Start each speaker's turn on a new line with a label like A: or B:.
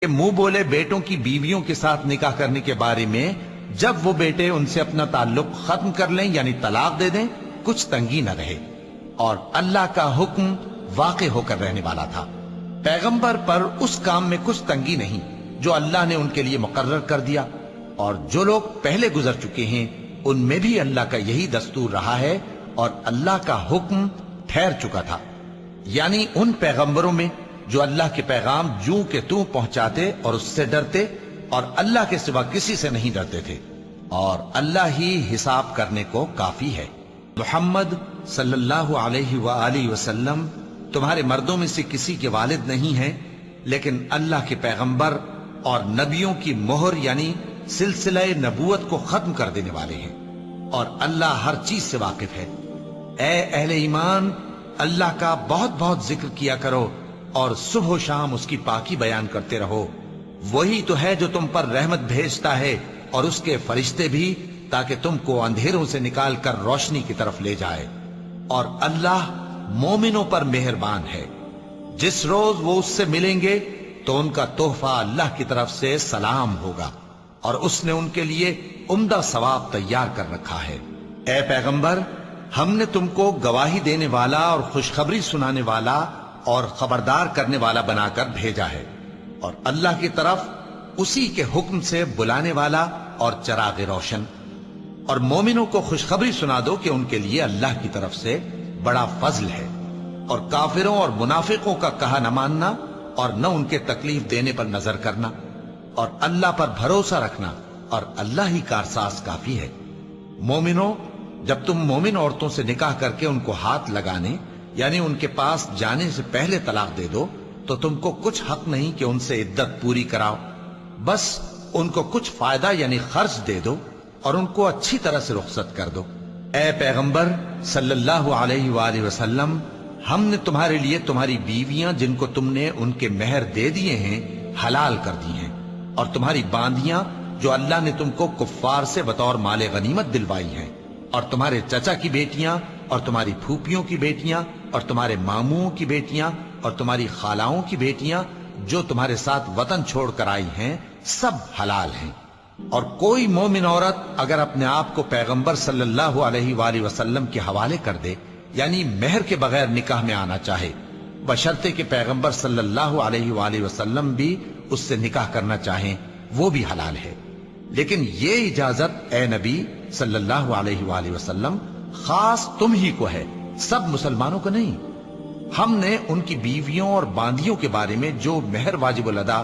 A: کہ منہ بولے بیٹوں کی بیویوں کے ساتھ نکاح کرنے کے بارے میں جب وہ بیٹے ان سے اپنا تعلق ختم کر لیں یعنی طلاق دے دیں کچھ تنگی نہ رہے، اور اللہ کا حکم واقع ہو کر رہنے والا تھا۔ پیغمبر پر اس کام میں کچھ تنگی نہیں جو اللہ نے ان کے لیے مقرر کر دیا، اور جو لوگ پہلے گزر چکے ہیں ان میں بھی اللہ کا یہی دستور رہا ہے، اور اللہ کا حکم ٹھہر چکا تھا، یعنی ان پیغمبروں میں جو اللہ کے پیغام جوں کہ توں پہنچاتے اور اس سے ڈرتے اور اللہ کے سوا کسی سے نہیں ڈرتے تھے، اور اللہ ہی حساب کرنے کو کافی ہے۔ محمد صلی اللہ علیہ وآلہ وسلم تمہارے مردوں میں سے کسی کے والد نہیں ہیں، لیکن اللہ کے پیغمبر اور نبیوں کی مہر یعنی سلسلہ نبوت کو ختم کر دینے والے ہیں، اور اللہ ہر چیز سے واقف ہے۔ اے اہل ایمان، اللہ کا بہت بہت ذکر کیا کرو اور صبح و شام اس کی پاکی بیان کرتے رہو، وہی تو ہے جو تم پر رحمت بھیجتا ہے اور اس کے فرشتے بھی، تاکہ تم کو اندھیروں سے نکال کر روشنی کی طرف لے جائے، اور اللہ مومنوں پر مہربان ہے۔ جس روز وہ اس سے ملیں گے تو ان کا تحفہ اللہ کی طرف سے سلام ہوگا، اور اس نے ان کے لیے عمدہ ثواب تیار کر رکھا ہے۔ اے پیغمبر، ہم نے تم کو گواہی دینے والا اور خوشخبری سنانے والا اور خبردار کرنے والا بنا کر بھیجا ہے، اور اللہ کی طرف اسی کے حکم سے بلانے والا اور چراغ روشن۔ اور مومنوں کو خوشخبری سنا دو کہ ان کے لیے اللہ کی طرف سے بڑا فضل ہے، اور کافروں اور منافقوں کا کہا نہ ماننا اور نہ ان کے تکلیف دینے پر نظر کرنا، اور اللہ پر بھروسہ رکھنا، اور اللہ ہی کارساز کافی ہے۔ مومنوں، جب تم مومن عورتوں سے نکاح کر کے ان کو ہاتھ لگانے یعنی ان کے پاس جانے سے پہلے طلاق دے دو تو تم کو کچھ حق نہیں کہ ان سے عدت پوری کراؤ، بس ان کو کچھ فائدہ یعنی خرچ دے دو اور ان کو اچھی طرح سے رخصت کر دو۔ اے پیغمبر صلی اللہ علیہ وآلہ وسلم، ہم نے تمہارے لیے تمہاری بیویاں جن کو تم نے ان کے مہر دے دیے ہیں حلال کر دی ہیں، اور تمہاری باندیاں جو اللہ نے تم کو کفار سے بطور مال غنیمت دلوائی ہیں، اور تمہارے چچا کی بیٹیاں اور تمہاری پھوپھیوں کی بیٹیاں اور تمہارے ماموں کی بیٹیاں اور تمہاری خالاؤں کی بیٹیاں جو تمہارے ساتھ وطن چھوڑ کر آئی ہیں، سب حلال ہیں۔ اور کوئی مومن عورت اگر اپنے آپ کو پیغمبر صلی اللہ علیہ وآلہ وسلم کے حوالے کر دے یعنی مہر کے بغیر نکاح میں آنا چاہے، بشرطے کہ پیغمبر صلی اللہ علیہ وآلہ وسلم بھی اس سے نکاح کرنا چاہیں، وہ بھی حلال ہے۔ لیکن یہ اجازت اے نبی صلی اللہ علیہ وآلہ وسلم خاص تم ہی کو ہے، سب مسلمانوں کو نہیں۔ ہم نے ان کی بیویوں اور باندیوں کے بارے میں جو مہر واجب الادا